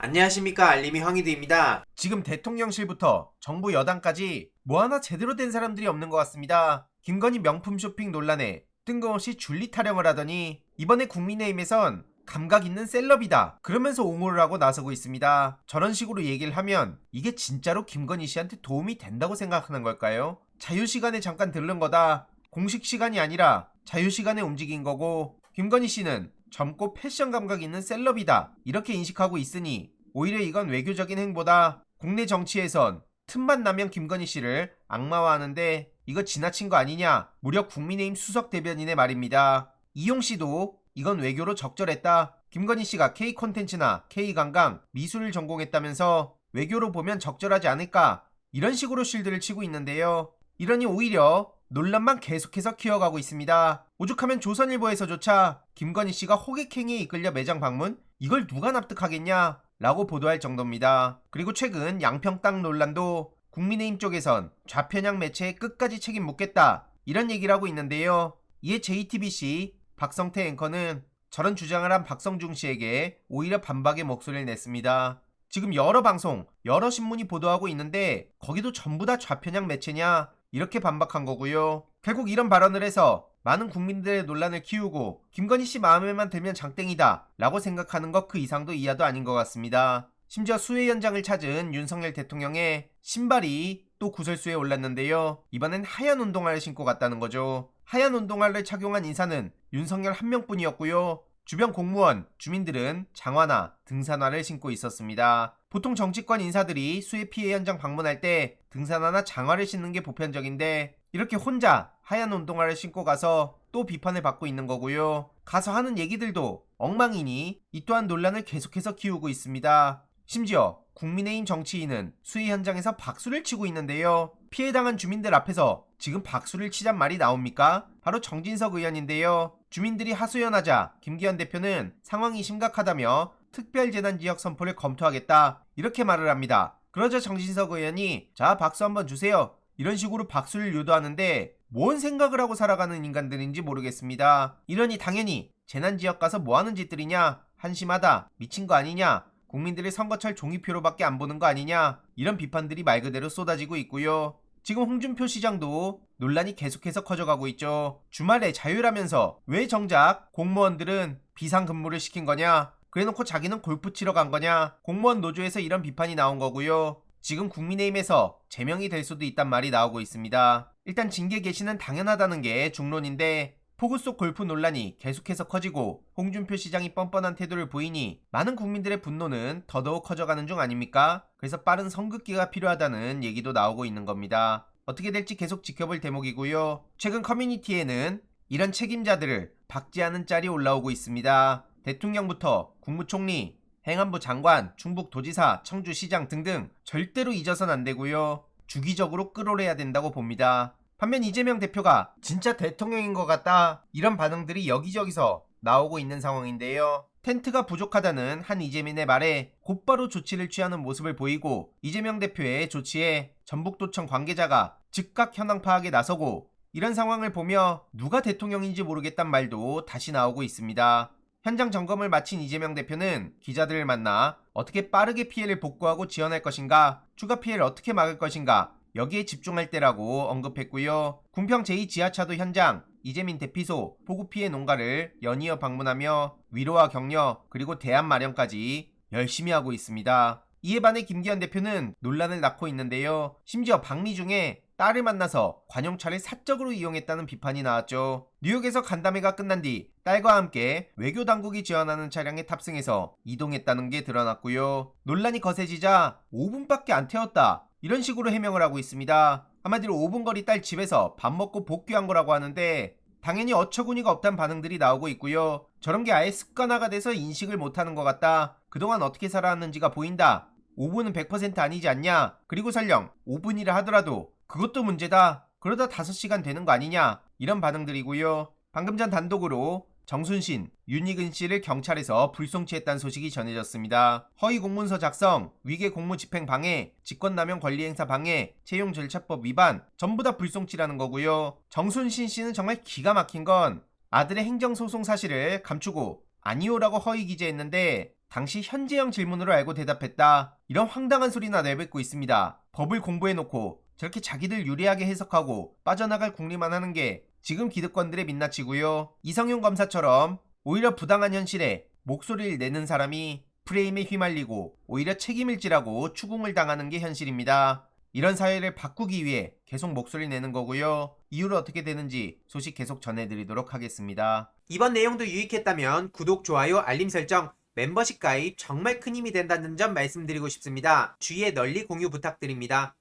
안녕하십니까, 알림이 황희두입니다. 지금 대통령실부터 정부 여당까지 뭐 하나 제대로 된 사람들이 없는 것 같습니다. 김건희 명품 쇼핑 논란에 뜬금없이 줄리 타령을 하더니 이번에 국민의힘에선 감각 있는 셀럽이다 그러면서 옹호를 하고 나서고 있습니다. 저런 식으로 얘기를 하면 이게 진짜로 김건희 씨한테 도움이 된다고 생각하는 걸까요? 자유시간에 잠깐 들른 거다. 공식 시간이 아니라 자유시간에 움직인 거고, 김건희 씨는 젊고 패션 감각 있는 셀럽이다 이렇게 인식하고 있으니 오히려 이건 외교적인 행보다. 국내 정치에선 틈만 나면 김건희 씨를 악마화하는데 이거 지나친 거 아니냐, 무려 국민의힘 수석 대변인의 말입니다. 이용 씨도 이건 외교로 적절했다. 김건희 씨가 K 콘텐츠나 K 관광, 미술을 전공했다면서 외교로 보면 적절하지 않을까, 이런 식으로 실드를 치고 있는데요. 이러니 오히려 논란만 계속해서 키워가고 있습니다. 오죽하면 조선일보에서조차 김건희 씨가 호객행위에 이끌려 매장 방문? 이걸 누가 납득하겠냐? 라고 보도할 정도입니다. 그리고 최근 양평 땅 논란도 국민의힘 쪽에선 좌편향 매체에 끝까지 책임 묻겠다 이런 얘기를 하고 있는데요. 이에 JTBC 박성태 앵커는 저런 주장을 한 박성중 씨에게 오히려 반박의 목소리를 냈습니다. 지금 여러 방송, 여러 신문이 보도하고 있는데 거기도 전부 다 좌편향 매체냐? 이렇게 반박한 거고요. 결국 이런 발언을 해서 많은 국민들의 논란을 키우고 김건희 씨 마음에만 들면 장땡이다 라고 생각하는 것 그 이상도 이하도 아닌 것 같습니다. 심지어 수해 현장을 찾은 윤석열 대통령의 신발이 또 구설수에 올랐는데요. 이번엔 하얀 운동화를 신고 갔다는 거죠. 하얀 운동화를 착용한 인사는 윤석열 한 명뿐이었고요. 주변 공무원, 주민들은 장화나 등산화를 신고 있었습니다. 보통 정치권 인사들이 수해 피해 현장 방문할 때 등산화나 장화를 신는 게 보편적인데 이렇게 혼자 하얀 운동화를 신고 가서 또 비판을 받고 있는 거고요. 가서 하는 얘기들도 엉망이니 이 또한 논란을 계속해서 키우고 있습니다. 심지어 국민의힘 정치인은 수해 현장에서 박수를 치고 있는데요. 피해당한 주민들 앞에서 지금 박수를 치잔 말이 나옵니까? 바로 정진석 의원인데요. 주민들이 하소연하자 김기현 대표는 상황이 심각하다며 특별재난지역 선포를 검토하겠다 이렇게 말을 합니다. 그러자 정진석 의원이 자 박수 한번 주세요 이런 식으로 박수를 유도하는데 뭔 생각을 하고 살아가는 인간들인지 모르겠습니다. 이러니 당연히 재난지역 가서 뭐하는 짓들이냐, 한심하다, 미친 거 아니냐, 국민들이 선거철 종이표로밖에 안 보는 거 아니냐, 이런 비판들이 말 그대로 쏟아지고 있고요. 지금 홍준표 시장도 논란이 계속해서 커져가고 있죠. 주말에 자유라면서 왜 정작 공무원들은 비상근무를 시킨 거냐, 그래놓고 자기는 골프 치러 간 거냐, 공무원 노조에서 이런 비판이 나온 거고요. 지금 국민의힘에서 제명이 될 수도 있단 말이 나오고 있습니다. 일단 징계 개시는 당연하다는 게 중론인데 폭우 속 골프 논란이 계속해서 커지고 홍준표 시장이 뻔뻔한 태도를 보이니 많은 국민들의 분노는 더더욱 커져가는 중 아닙니까? 그래서 빠른 선긋기가 필요하다는 얘기도 나오고 있는 겁니다. 어떻게 될지 계속 지켜볼 대목이고요. 최근 커뮤니티에는 이런 책임자들을 박제하는 짤이 올라오고 있습니다. 대통령부터 국무총리, 행안부 장관, 충북도지사, 청주시장 등등 절대로 잊어선 안 되고요. 주기적으로 끌어올려야 된다고 봅니다. 반면 이재명 대표가 진짜 대통령인 것 같다 이런 반응들이 여기저기서 나오고 있는 상황인데요. 텐트가 부족하다는 한 이재민의 말에 곧바로 조치를 취하는 모습을 보이고 이재명 대표의 조치에 전북도청 관계자가 즉각 현황 파악에 나서고, 이런 상황을 보며 누가 대통령인지 모르겠단 말도 다시 나오고 있습니다. 현장 점검을 마친 이재명 대표는 기자들을 만나 어떻게 빠르게 피해를 복구하고 지원할 것인가, 추가 피해를 어떻게 막을 것인가 여기에 집중할 때라고 언급했고요. 궁평 제2지하차도 현장, 이재민 대피소, 폭우 피해 농가를 연이어 방문하며 위로와 격려 그리고 대안 마련까지 열심히 하고 있습니다. 이에 반해 김기현 대표는 논란을 낳고 있는데요. 심지어 방미 중에 딸을 만나서 관용차를 사적으로 이용했다는 비판이 나왔죠. 뉴욕에서 간담회가 끝난 뒤 딸과 함께 외교당국이 지원하는 차량에 탑승해서 이동했다는 게 드러났고요. 논란이 거세지자 5분밖에 안 태웠다 이런 식으로 해명을 하고 있습니다. 한마디로 5분 거리 딸 집에서 밥 먹고 복귀한 거라고 하는데 당연히 어처구니가 없다는 반응들이 나오고 있고요. 저런 게 아예 습관화가 돼서 인식을 못하는 것 같다. 그동안 어떻게 살아왔는지가 보인다. 5분은 100% 아니지 않냐. 그리고 설령 5분이라 하더라도 그것도 문제다. 그러다 5시간 되는 거 아니냐. 이런 반응들이고요. 방금 전 단독으로 정순신, 윤희근 씨를 경찰에서 불송치했다는 소식이 전해졌습니다. 허위 공문서 작성, 위계 공무 집행 방해, 직권남용 권리행사 방해, 채용절차법 위반 전부 다 불송치라는 거고요. 정순신 씨는 정말 기가 막힌 건 아들의 행정소송 사실을 감추고 아니오라고 허위 기재했는데 당시 현재형 질문으로 알고 대답했다. 이런 황당한 소리나 내뱉고 있습니다. 법을 공부해놓고 저렇게 자기들 유리하게 해석하고 빠져나갈 궁리만 하는 게 지금 기득권들의 민낯이고요. 이성윤 검사처럼 오히려 부당한 현실에 목소리를 내는 사람이 프레임에 휘말리고 오히려 책임을 지라고 추궁을 당하는 게 현실입니다. 이런 사회를 바꾸기 위해 계속 목소리 내는 거고요. 이후로 어떻게 되는지 소식 계속 전해드리도록 하겠습니다. 이번 내용도 유익했다면 구독, 좋아요, 알림 설정, 멤버십 가입 정말 큰 힘이 된다는 점 말씀드리고 싶습니다. 주위에 널리 공유 부탁드립니다.